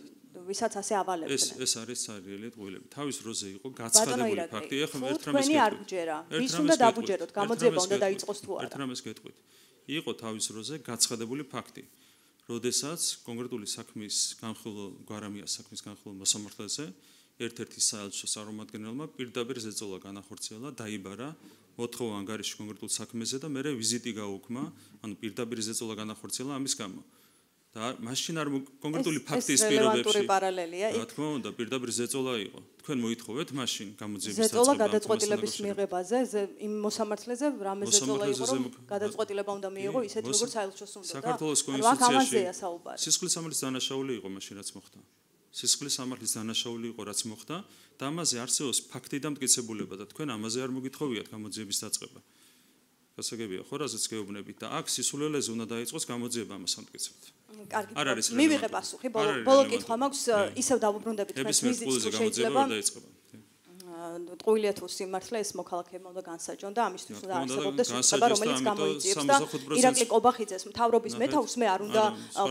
ვისაც ასე ავალებდნენ. ეს არის სერიალი ტყუილები. თავის დროზე იყო გაცხადებული ფაქტი. ეხლა ერთ რამეს თქვენი არ გჯერა. ვის უნდა დაგუჯეროთ? გამოძიება უნდა დაიწყოს თუ არა? ერთ რამეს გეტყვით. იყო თავის დროზე გაცხადებული ფაქტი. როდესაც კონკრეტული საქმის განხილვა გვარამიას საქმის განხილვა მოსამართლეზე ერთ-ერთი საელჩო წარმომადგენელმა პირდაპირ ზეწოლა განახორციელა, დაიბარა მოთხოვა ანგარიში კონკრეტულ საქმეზე და მერე ვიზიტი გაუქმა, ანუ პირდაპირ ზეწოლა განახორციელა ამის გამო. და მაშინ არ კონკრეტული ფაქტის პირობებში რა თქმა უნდა პირდაპირ ზეწოლა იყო. თქვენ მოითხოვეთ მაშინ გამოძიების დაწყება. ზეწოლა გადაწყვეტილების მიღებაზე, იმ მოსამართლეზე რამე ზეწოლა იყო, რომ გადაწყვეტილება უნდა მიიღო ისეთ როგორც საელჩოს უნდა. საქართველოს კონსტიტუციაში სისხლის სამართლის დანაშაული იყო მაშინ რაც მოხდა. სისხლის სამართლის დანაშაული იყო რაც მოხდა და ამაზე არსებობს ფაქტი და მტკიცებულება და თქვენ ამაზე არ მოგითხოვიათ გამოძიების დაწყება. გასაგებია ხო, რაზეც გეუბნებით და აქ სისულელეზე უნდა დაიწყოს გამოძიება ამას ამტკიცებთ. კარგი. არ არის მივიღე პასუხი, ბოლო კითხვა მაქვს, ისევ დავუბრუნდებით თქვენს მიზიდს თუ შეიძლება ტყუილია თუ სიმართლე ეს მოქალაქეებმა უნდა განსაჯონ და ამისთვის უნდა არსებობდეს უწყება, რომელიც გამოიწვიებს და ირაკლი კობახიძეს მთავრობის მეთაურს მე არ უნდა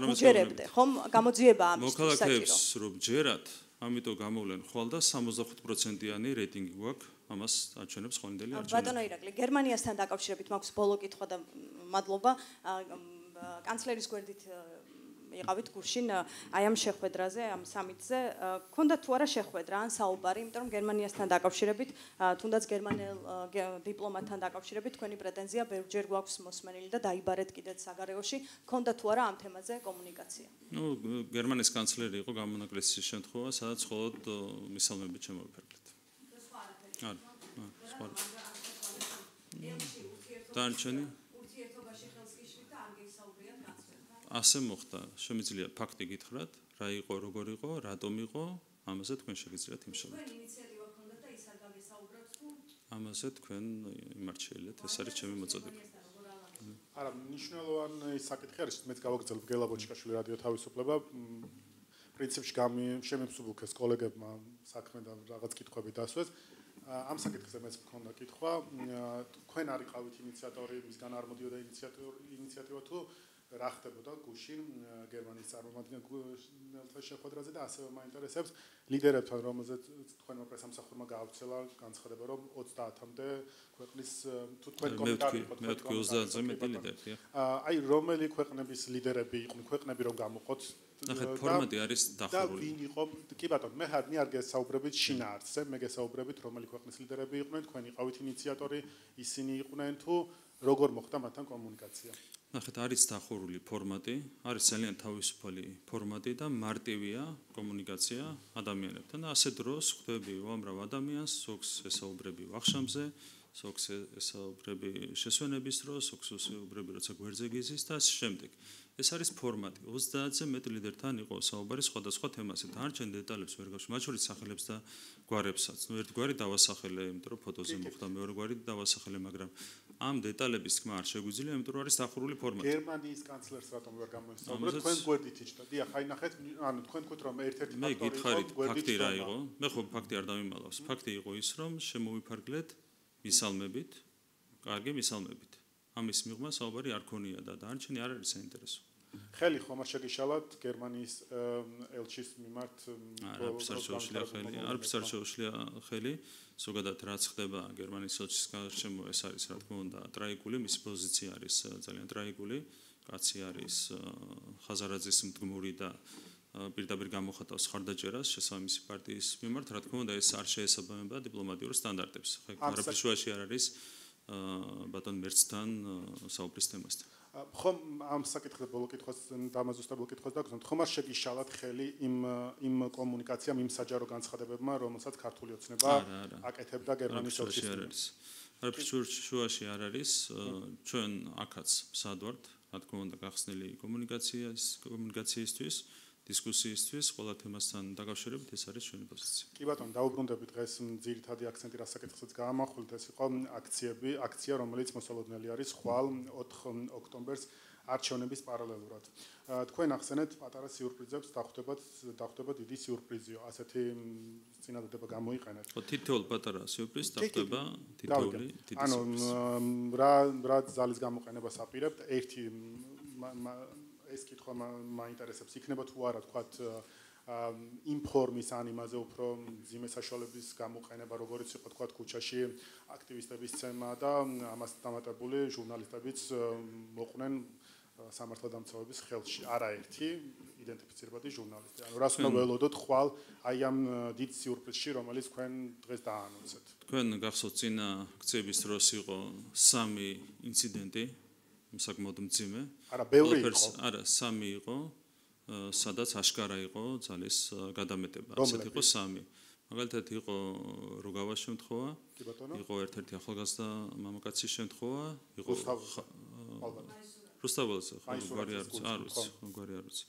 გუჯერებდე, ხომ? გამოძიება ამისთვის საჭირო. მოქალაქეებს რომ ჯერათ, ამიტომ გამოვლენ ხვალ და 65%-იანი რეიტინგი გვაქვს. ამას აჩვენებს ხონდელი არჩევნები. ბატონო ირაკლი, გერმანიასთან დაკავშირებით მაქვს ბოლო კითხვა და მადლობა. კანცლერის გვერდით იყავით გუშინ აი ამ შეხვედრაზე, ამ სამიტზე. ქონდა თუ არა შეხვედრა ან საუბარი, იმიტომ რომ გერმანიასთან დაკავშირებით, თუნდაც გერმანელ დიპლომატთან დაკავშირებით თქვენი პრეტენზია ბევრჯერ გვაქვს მოსმენილი და დაიბარეთ კიდეც საგარეოში. ქონდა თუ არა ამ თემაზე კომუნიკაცია? ნუ გერმანიის კანცლერი იყო გამონაკლისის შემთხვევა, სადაც მხოლოდ მისალმებით შემოვიფერგლეთ. დარჩენი ურთიერთობაში ხელს გიშლით და არ გეისაუბრიათ კანცლერთან. ასე მოხდა. შემიძლია ფაქტი გითხრათ, რა იყო, როგორ იყო, რატომ იყო, ამაზე თქვენ შეგიძლიათ იმშალოთ. თქვენ ინიციატივა გქონდათ და ის არ გაგესაუბროთ თუ? ამაზე თქვენ იმარჩიელეთ, ეს არის ჩემი მოწოდება. არა, მნიშვნელოვანი საკითხი არის, მეც გავაგრძელებ გელა ბოჩკაშვილი რადიო თავისუფლება. პრინციპში შემემსუბუქეს კოლეგებმა საქმე და რაღაც კითხვები დასვეს. ამ საკითხზე მეც მქონდა კითხვა, თქვენ არ იყავით ინიციატორი, მისგან არ მოდიოდა ინიციატივა თუ რა ხდებოდა გუშინ გერმანიის წარმომადგენელთა შეხვედრაზე და ასევე მაინტერესებს ლიდერებთან, რომელზეც თქვენმა პრესამსახურმა გაავრცელა განცხადება, რომ 30-მდე ქვეყნის თუ თქვენ კომენტარი იყო მე თქვი 30-ზე მეტი ლიდერია. აი რომელი ქვეყნების ლიდერები იყვნენ, ქვეყნები რომ გამოყოთ ნახეთ, ფორმატი არის დახურული. და ვინ იყო? კი ბატონო, მე არ გესაუბრებით შინაარსზე, მე გესაუბრებით რომელი ქვეყნის ლიდერები იყვნენ, თქვენ იყავით ინიციატორი, ისინი იყვნენ თუ როგორ მოხდა მათთან კომუნიკაცია? ნახეთ, არის დახურული ფორმატი, არის ძალიან თავისუფალი ფორმატი და მარტივია კომუნიკაცია ადამიანებთან და ასე დროს ხვდები უამრავ ადამიანს, ზოგს ესაუბრები ვახშამზე, ზოგს ესაუბრები შესვენების დროს, ზოგს ესაუბრები როცა გვერდზე გიზის და ასე შემდეგ. ეს არის ფორმატი. 30-ზე მეტ ლიდერთან იყო საუბარი სხვადასხვა თემაზე. დარჩენ დეტალებს ვერ გავშ, მათ შორის სახელებს და გვარებსაც. ნუ ერთგვარი დავასახელე, იმიტომ რომ ფოტოზე მოხდა, მეორეგვარი დავასახელე, მაგრამ ამ დეტალების თქმა არ შეგვიძლია, იმიტომ რომ არის დახურული ფორმატი. გერმანიის კანცლერს რატომ ვერ გამოესწორებთ? თქვენ გვერდით იჭდა. დიახ, აი ნახეთ, ანუ თქვენ თქვით რომ ერთ-ერთი მე ფაქტორი გითხარით, იყო გვერდით. ფაქტი რა იყო? მე ხო ფაქტი არ დავიმალავს. ფაქტი იყო ის, რომ შემოვიფარგლეთ მისალმებით, კარგი მისალმებით. ამის მიღმა საუბარი არ ქონია და დარჩენი არ არის საინტერესო. ხელი ხომ არ შეგიშალათ გერმანიის ელჩის მიმართ? არაფერს არ შეუშლია ხელი. ზოგადად რაც ხდება გერმანიის ელჩის გარშემო, ეს არის რა თქმა უნდა ტრაიგული, მისი პოზიცია არის ძალიან ტრაიგული. კაცი არის ხაზარაძის მდგმური და პირდაპირ გამოხატავს ხარდაჭერას შესაბამისი პარტიის მიმართ, რა თქმა უნდა ეს არ შეესაბამება დიპლომატიურ სტანდარტებს. არაფერ შუაში არ არის ბატონ მერცთან საუბრის თემასთან. ხომ ამ საკითხზე ბოლო კითხვას დამაზუსტებულ კითხვას დაგვრჩათ, ხომ არ შეგიშალათ ხელი იმ კომუნიკაციამ, იმ საჯარო განცხადებებმა, რომელსაც ქართული ოცნება აკეთებდა გერმანიის ელჩის? არაფერ შუაში არ არის. ჩვენ აქაც მსად ვართ, რა თქმა უნდა გახსნილი კომუნიკაციისთვის, დისკუსიისთვის, ყველა თემასთან დაკავშირებით ეს არის ჩვენი პოზიცია. კი ბატონო, დაუბრუნდებით დღეს ძირითადი აქცენტი რა საკითხზეც გაამახვილეთ, ეს იყო აქცია, რომელიც მოსალოდნელი არის ხვალ 4 ოქტომბერს არჩევნების პარალელურად. თქვენ ახსენეთ პატარა სიურპრიზებს, დახვდება დიდი სიურპრიზიო. ასეთი წინადადება გამოიყენეთ. თითოეულ პატარა სიურპრიზს დახვდება თითოეული დიდი სიურპრიზი. ანუ რა ძალის გამოყენებას აპირებთ? ერთი ეს კითხვა მაინტერესებს, იქნება თუ არა თქვათ იმ ფორმის ან იმაზე უფრო მძიმე საშუალების გამოყენება, როგორიც იყო თქვათ ქუჩაში აქტივისტების ცემა და ამას დამატებული ჟურნალისტებიც მოყვნენ სამართალდამცავების ხელში. არაერთი იდენტიფიცირებადი ჟურნალისტი. ანუ რას უნდა ველოდოთ ხვალ აი ამ დიდ სიურპრიზში, რომელიც თქვენ დღეს დაანონსეთ? თქვენ გახსოვთ წინა ქცეების დროს იყო 3 ინციდენტი, საკმაოდ მძიმე. არა, ბევრი იყო. არა, 3 იყო, სადაც აშკარა იყო ძალის გადამეტება. ასეთ იყო 3. მაგალითად იყო როგავას შემთხვევა, იყო ერთ-ერთი ახალგაზრდა მამაკაცის შემთხვევა, იყო რუსთაველზე, გვარი არ ვიცი.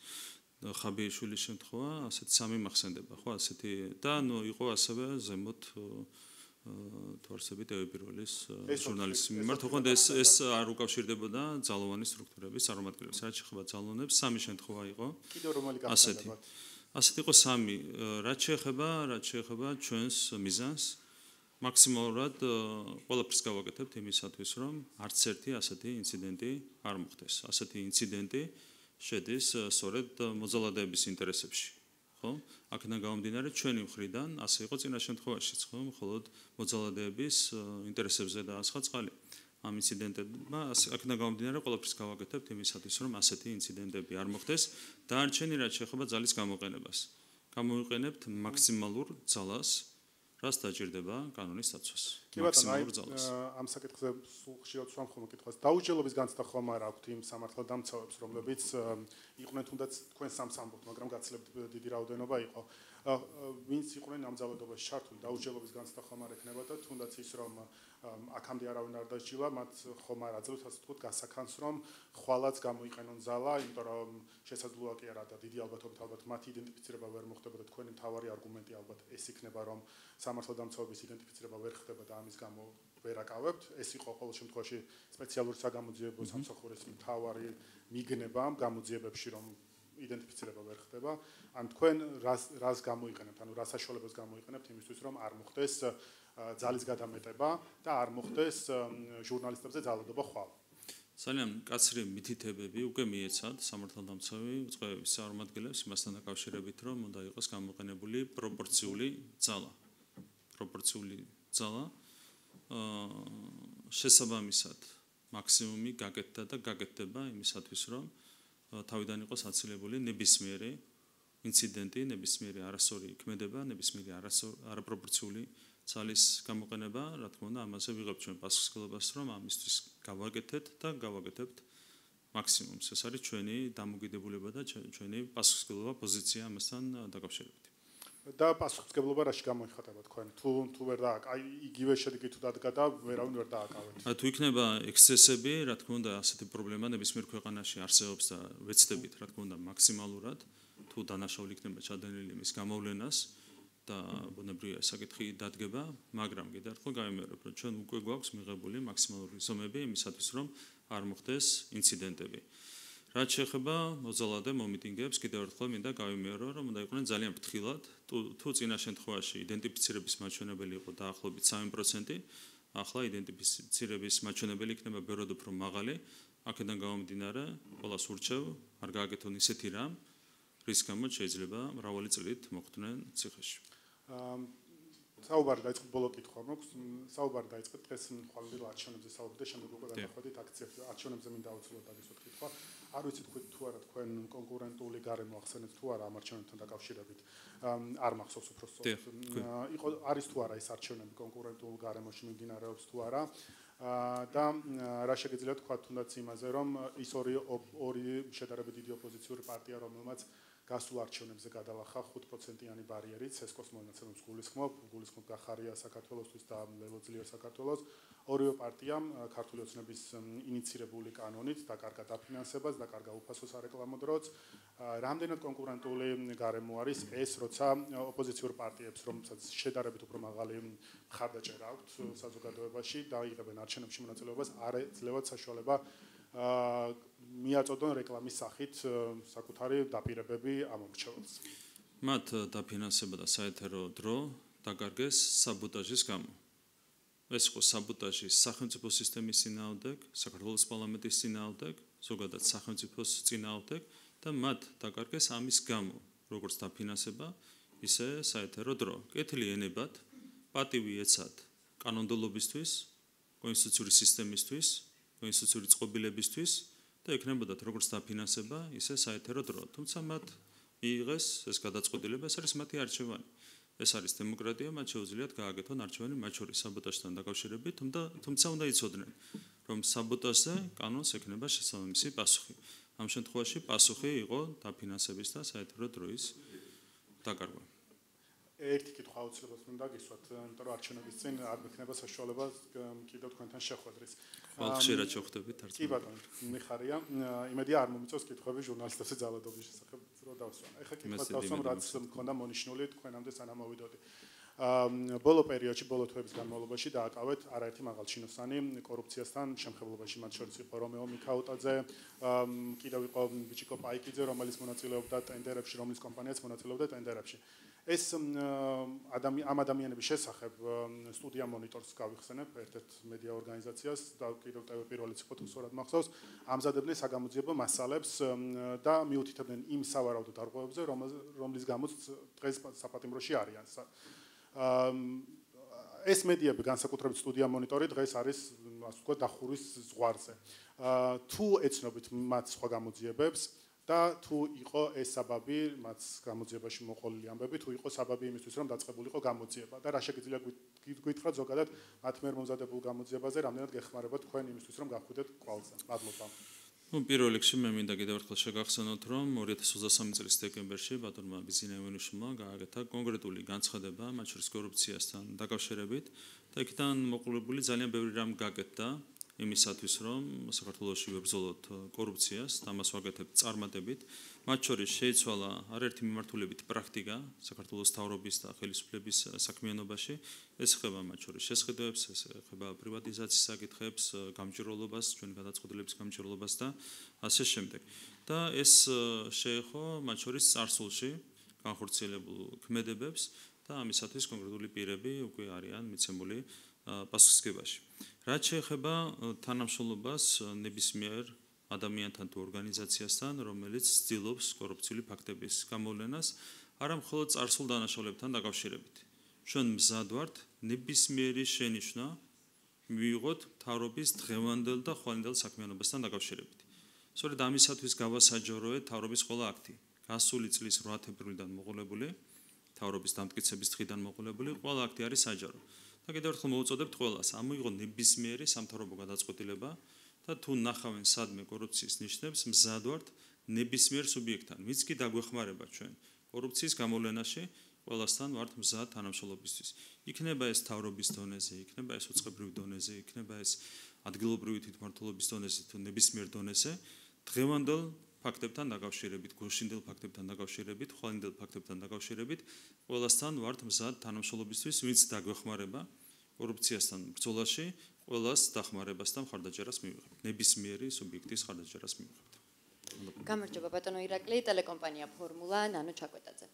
ხაბიაშვილის შემთხვევა, ასეთ 3 მახსენდება, ხო, ასეთი და ნუ იყო ასევე ზემოთ თორსებით ეპიროლის ჟურნალისტის მიმართ, ოღონდ ეს არ უკავშირდებოდა ძალოვანი სტრუქტურების წარმომადგენლებს. რაც შეეხება ძალოვნებს, სამი შემთხვევა იყო. კიდევ რომელი გახსენებათ? ასეთ იყო სამი. რაც შეეხება ჩვენს მიზანს, მაქსიმალურად ყველაფერს გავაკეთებთ იმისათვის, რომ არც ერთი ასეთი ინციდენტი არ მოხდეს. ასეთი ინციდენტი შედის სწორედ მოძალადეების ინტერესებში. ხო? აქედან გამომდინარე ჩვენი მხრიდან ასე იყო წინა შემთხვევაშიც, ხო? მხოლოდ მოძალადეების ინტერესებზე დაასხა წყალი. ამ ინციდენტებმა აქედან გამომდინარე ყველაფერს გავაკეთებთ იმისათვის, რომ ასეთი ინციდენტები არ მოხდეს. დანარჩენი რაც შეეხება ძალის გამოყენებას. გამოვიყენებთ მაქსიმალურ ძალას, რაც დაჭირდება კანონის დაცვას. მაქსიმალურ ძალას. ამ საკითხზე სულ ხშირად ვსვამ ხოლმე კითხვას. დაუჯერებლობის განცდა ხომ არ აქვთ იმ სამართალდამცავებს, რომლებიც იყვნენ თუნდაც თქვენ სამს ამბობთ, მაგრამ გაცლებთ დიდი რაოდენობა იყო. ვინც იყვნენ ამ ძალადობაში ჩართული, დაუჯერებლობის განცდა ხომ არ ექნება და თუნდაც ის რომ აქამდე არავინ არ დასჯილა, მათ ხომ არ აძლევთ ასე ვთქვათ გასახანს, რომ ხვალაც გამოიყენონ ძალა, იმიტომ რომ შესაძლოა კი არა და დიდი ალბათობით ალბათ მათი იდენტიფიცირება ვერ მოხდება და თქვენი მთავარი არგუმენტი ალბათ ეს იქნება, რომ სამართალდამცავების იდენტიფიცირება ვერ ხდება და ამის გამო ვერ აკავებთ. ეს იყო ყოველ შემთხვევაში სპეციალური საგამოძიებო სამსახურის მთავარი მიგნება ამ გამოძიებებში, რომ იდენტიფიცირება ვერ ხდება. ან თქვენ რას გამოიყენებთ, ანუ რა საშუალებას გამოიყენებთ იმისთვის, რომ არ მოხდეს ძალის გადამეტება და არ მოხდეს ჟურნალისტებზე ძალადობა ხვალ. ძალიან კაცრი მითითებები უკვე მიეცათ სამართალდამცავი უწყებების წარმომადგენლებს იმასთან დაკავშირებით, რომ უნდა იყოს გამოყენებული პროპორციული ძალა. პროპორციული ძალა შესაბამისად მაქსიმუმი გაკეთდა და გაკეთდება იმისათვის, რომ თავიდან იყოს აცილებული ნებისმიერი ინციდენტი, ნებისმიერი არასწორი ქმედება, ნებისმიერი არაპროპორციული ძალის გამოყენება, რა თქმა უნდა, ამაზე ვიღებთ ჩვენ პასუხისმგებლობას, რომ ამისთვის გავაკეთეთ და გავაკეთებთ მაქსიმუმს. ეს არის ჩვენი დამოკიდებულება და ჩვენი პასუხისმგებლობა პოზიცია ამასთან დაკავშირებით. და პასუხისმგებლობა რაში გამოიხატება თქვენ? თუ ვერ დააკ, აი იგივე შედეგი თუ დადგა და ვერავინ ვერ დააკავეთ. თუ იქნება ექსცესები, რა თქმა უნდა, ასეთი პრობლემა ნებისმიერ ქვეყანაში არსებობს და ვეცდებით, რა თქმა უნდა, მაქსიმალურად თუ დანაშაული იქნება ჩადენილი მის გამოვლენას და ბუნებრივია საკითხი დადგება, მაგრამ კიდევ ერთხელ გავიმეორებ, რომ ჩვენ უკვე გვაქვს მიღებული მაქსიმალური ზომები იმისათვის, რომ არ მოხდეს ინციდენტები. რაც შეეხება მოძალადე მომიტინგეებს, კიდევ ერთხელ მინდა გავიმეორო, რომ უნდა იყვნენ ძალიან ფრთხილად, თუ წინა შემთხვევაში იდენტიფიცირების მაჩვენებელი იყო დაახლოებით 3%, ახლა იდენტიფიცირების მაჩვენებელი იქნება ბევრად უფრო მაღალი, აქედან გამომდინარე, ყველას ურჩევ, არ გააკეთონ ისეთი რამ, რის გამოც შეიძლება მრავალი წლით მოხვდნენ ციხეში. საუბარი დაიწყეთ ბოლო კითხვა მაქვს. საუბარი დაიწყეთ დღეს ხვალინდილ არჩევნებზე საუბარი და შემდეგ უკვე გადავხვდით აქციებზე. არჩევნებზე მინდა აუცილებლად დაგისვათ კითხვა. არ ვიცი თუ არა თქვენ კონკურენტული გარემო ახსენეთ თუ არა ამ არჩევნებთან დაკავშირებით. არ მახსოვს უფრო სწორად. იყო არის თუ არა ეს არჩევნები კონკურენტულ გარემოში მიმდინარეობს თუ არა. და რა შეგიძლიათ თქვა თუნდაც იმაზე, რომ ის ორი შედარებით დიდი ოპოზიციური პარტია, რომელმაც გასულ არჩევნებზე გადალახა 5%-იანი ბარიერი ცესკოს მონაცემებს გულისხმობ გახარია საქართველოსთვის და ლელოძლიერ საქართველოს. ორივე პარტიამ ქართული ოცნების ინიცირებული კანონით დაკარგა დაფინანსებას, დაკარგა უფასო სარეკლამო დროც. რამდენად კონკურენტული გარემო არის ეს, როცა ოპოზიციურ პარტიებს, რომელსაც შედარებით უფრო მაღალი მხარდაჭერა აქვთ საზოგადოებაში, დაიღებენ არჩევნებში მონაწილეობას, არ ეძლევათ საშუალება მიაწოდონ რეკლამის სახით საკუთარი დაპირებები ამ მრჩეველს. მათ დაფინანსება და საეთერო დრო დაკარგეს საბოტაჟის გამო. ეს იყო საბოტაჟი სახელმწიფო სისტემის წინააღმდეგ, საქართველოს პარლამენტის წინააღმდეგ, ზოგადად სახელმწიფოს წინააღმდეგ და მათ დაკარგეს ამის გამო, როგორც დაფინანსება, ისე საეთერო დრო. კეთილი ენებად, პატივი ეცათ კანონმდებლობისთვის, კონსტიტუციური სისტემისთვის, კონსტიტუციური წყობილებისთვის და ექნებოდათ როგორც დაფინანსება, ისე საეთერო დრო. თუმცა მათ მიიღეს ეს გადაწყვეტილება, ეს არის მათი არჩევანი. ეს არის დემოკრატია, მათ შეუძლიათ გააკეთონ არჩევანი მათ შორის საბოტაჟთან დაკავშირებით, თუმცა უნდა იცოდნენ, რომ საბოტაჟზე კანონს ექნება შესაბამისი პასუხი. ამ შემთხვევაში პასუხი იყო დაფინანსების და საეთერო დროის დაკარგვა. ერთი კითხვა აუცილებლად მინდა გისვათ, იმიტომ რომ არჩევნების წინ არ მექნება საშუალება კიდევ თქვენთან შეხვედრის. ხშირად შევხვდებით არც. კი ბატონო, მიხარია. იმედია არ მომიწევს კითხვები ჟურნალისტებზე ძალადობის შესახებ, რომ დავსვან. ეხლა კითხვა დავსვამ, რაც მქონდა მონიშნული თქვენამდე სანამ მოვიდოდი. ბოლო პერიოდში, ბოლო თვეების განმავლობაში დააკავეთ არაერთი მაღალჩინოსანი კორუფციასთან შემხებლობაში, მათ შორის იყო რომეო მიქაუტაძე, კიდევ იყო ბიჭიკო პაიკიძე, რომელიც მონაწილეობდა ტენდერებში, რომლის კომპანიაც მონაწილეობდა ტენდერებში. ეს ამ ადამიანების შესახებ სტუდია მონიტორს გავიხსენებ, ერთ-ერთ მედია ორგანიზაციას და კიდევ TV პირველიც იყო თუ სწორად მახსოვს, ამზადებდნენ საგამოძიებო მასალებს და მიუთითებდნენ იმ სავარაუდო დარღვევებზე, რომლის გამოც დღეს საპატიმროში არიან. ეს მედიები, განსაკუთრებით სტუდია მონიტორი, დღეს არის, ასე ვთქვათ, დახურის ზღვარზე. თუ ეცნობით მათ სხვა გამოძიებებს და თუ იყო ეს საბაბი მათ გამოძიებაში მოყოლილი ამბები, თუ იყო საბაბი იმისთვის, რომ დაწყებულიყო გამოძიება და რა შეგიძლია გითხრათ ზოგადად მათ მიერ მომზადებულ გამოძიებაზე, რამდენად გეხმარება თქვენ იმისთვის, რომ გახვიდეთ კვალზე. მადლობა. პირველ რიგში მე მინდა კიდევ ერთხელ შეგახსენოთ, რომ 2023 წლის დეკემბერში ბატონმა ბიზინა ივანიშვილმა გააკეთა კონკრეტული განცხადება მათ შორის კორუფციასთან დაკავშირებით და იქიდან მოყოლებული ძალიან ბევრი რამ გაკეთდა იმისათვის, რომ საქართველოში ვებრძოლოთ კორუფციას და მას ვაკეთებთ წარმატებით. მათ შორის შეიცვალა არაერთი მიმართულებით პრაქტიკა საქართველოს მთავრობის და ხელისუფლების საქმიანობაში. ეს ეხება მათ შორის შესყიდვებს, ეს ეხება პრივატიზაციის საკითხებს, გამჭირვალობას, ჩვენი გადაწყვეტილების გამჭირვალობას და ასე შემდეგ. და ეს შეეხო მათ შორის წარსულში განხორციელებულ ქმედებებს და ამისათვის კონკრეტული პირები უკვე არიან მიცემული პასუხისმგებაში. რაც შეეხება თანამშრომლობას ნებისმიერ ადამიანთან თუ ორგანიზაციასთან, რომელიც ცდილობს კორუფციული ფაქტების გამოვლენას, არა მხოლოდ წარსულ დანაშაულებთან დაკავშირებით. ჩვენ მზად ვართ ნებისმიერი შენიშვნა მივიღოთ მთავრობის დღევანდელ და ხვალინდელ საქმიანობასთან დაკავშირებით. სწორედ ამისათვის გავასაჯაროეთ მთავრობის ყველა აქტი. გასული წლის 8 თებერვლიდან მოყოლებული, მთავრობის დამტკიცების დღიდან მოყოლებული ყველა აქტი არის საჯარო. და კიდევ ერთხელ მოვუწოდებთ ყველას, ამოიღო ნებისმიერი სამთავრობო გადაწყვეტილება და თუ ნახავენ სადმე კორუფციის ნიშნებს, მზად ვართ ნებისმიერ სუბიექტთან, ვინც კი დაგვეხმარება ჩვენ კორუფციის გამოვლენაში, ყველასთან ვართ მზად თანამშრომლობისთვის. იქნება ეს მთავრობის დონეზე, იქნება ეს უწყებრივ დონეზე, იქნება ეს ადგილობრივი თვითმმართველობის დონეზე თუ ნებისმიერ დონეზე, დღევანდელ ფაქტებთან დაკავშირებით, გუშინდელ ფაქტებთან დაკავშირებით, ხვალინდელ ფაქტებთან დაკავშირებით, ყველასთან ვართ მზად თანამშრომლობისთვის, ვინც დაგვეხმარება კორუფციასთან ბრძოლაში, ყველას დახმარებას და მხარდაჭერას მივიღებთ. ნებისმიერი სუბიექტის მხარდაჭერას მივიღებთ. გამარჯობა ბატონო ირაკლი, ტელეკომპანია ფორმულა, ნანო ჩაკვეტაძე.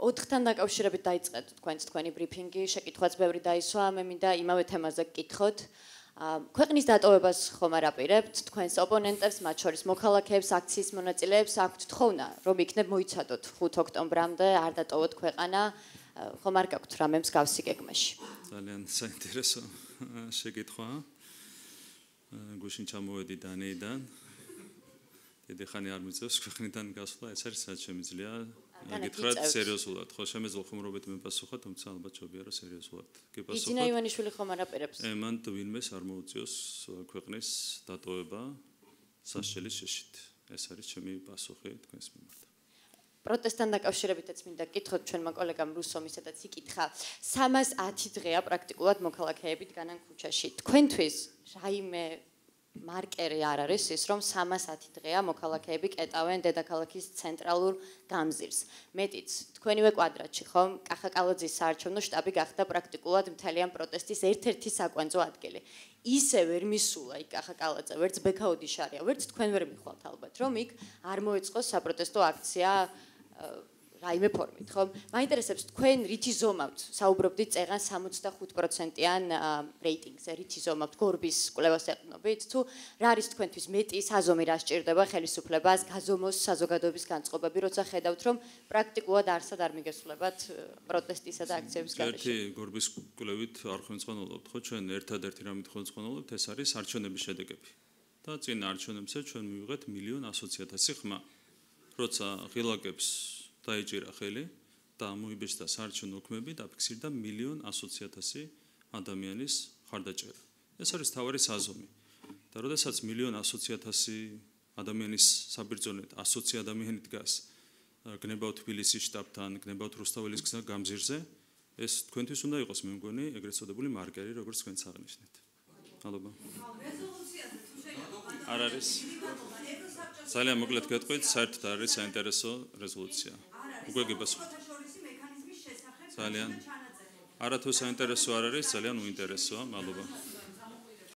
4-თან დაკავშირებით დაიწყეთ თქვენი ბრიფინგი, შეკითხვაც ბევრი დაისვა, მე მინდა იმავე თემაზე გკითხოთ. ქვეყნის დატოვებას ხომ არ აპირებთ თქვენს ოპონენტებს, მათ შორის მოქალაქეებს, აქციის მონაწილეებს აქვთ თხოვნა, რომ იქნებ მოიცადოთ 5 ოქტომბრამდე, არ დატოვოთ ქვეყანა, ხომ არ გაქვთ რამე მსგავსი გეგმაში? ძალიან საინტერესო შეკითხვა. გუშინ ჩამოვედი დანიიდან. დიდი ხანი არ მიწევს ქვეყნიდან გასვლა, ეს არის რაც შემიძლია. გითხრათ სერიოზულად, ხო შემეძლო ხუმრობით მიპასუხა, თუმცა ალბათ შობია რომ სერიოზულად გიპასუხოთ. ბიზინა ივანიშვილი ხომ არ აპირებს? მან ვინმეს არ მოუწიოს ქვეყნის დატოვება სასჯელის შეშით. ეს არის ჩემი პასუხი თქვენს მიმართ. პროტესტთან დაკავშირებითაც მინდა გკითხოთ ჩვენმა კოლეგამ რუსომ ისედაც იკითხა 310 დღეა პრაქტიკულად მოქალაქეები დგანან ქუჩაში. თქვენთვის რაიმე მარკერი არ არის ის, რომ 310 დღეა მოქალაქეები კეტავენ დედაქალაქის ცენტრალურ გამზირს. მეტიც, თქვენივე კვადრატში, ხომ, კახაკალაძის საარჩევნო შტაბი გახდა პრაქტიკულად მთლიან პროტესტის ერთ-ერთი საკვანძო ადგილი. ისე ვერ მისულა იქ კახაკალაძე, ვერც ბექაოდიშარია, ვერც თქვენ ვერ მიხვალთ ალბათ, რომ იქ არ მოეწყოს საპროტესტო აქცია რაიმე ფორმით, ხო? მაინტერესებს თქვენ რითი ზომავთ? საუბრობდით წეღან 65%-იან რეიტინგზე, რითი ზომავთ გორბის კვლევას ეყნობით? თუ რა არის თქვენთვის მეტი საზომი რა სჭირდება ხელისუფლებას, გაზომოს საზოგადოების განწყობები, როცა ხედავთ, რომ პრაქტიკულად არსად არ მიგესულებათ პროტესტისა და აქციების გარეშე? ერთი გორბის კვლევით არ ხვენწყნოლობთ, ხო? ჩვენ ერთადერთი რამით ხვენწყნოლობთ, ეს არის არჩევნების შედეგები. და წინ არჩევნებზე ჩვენ მივიღეთ 1,100,000 ხმა. როცა ღილაკებს დაიჭირა ხელი და მოიბეჭდა საარჩევნო ოქმები დაფიქსირდა 1,100,000 ადამიანის ხარდაჭერა. ეს არის თავარი საზომი. და როდესაც 1,100,000 ადამიანის საბირძნეთ 120 ადამიანი დგას გნებავ თბილისის შტაბთან, გნებავ რუსთაველის გამზირზე, ეს თქვენთვის უნდა იყოს მე მგონი ეგრეთ წოდებული მარკერი, როგორც თქვენც აღნიშნეთ. მადლობა. არ არის ძალიან მოკლედ გეტყვით, საერთოდ არის საინტერესო რეზოლუცია. უკვე გიპასუხეთ. ძალიან არათუ საინტერესო არ არის, ძალიან უინტერესოა, მადლობა.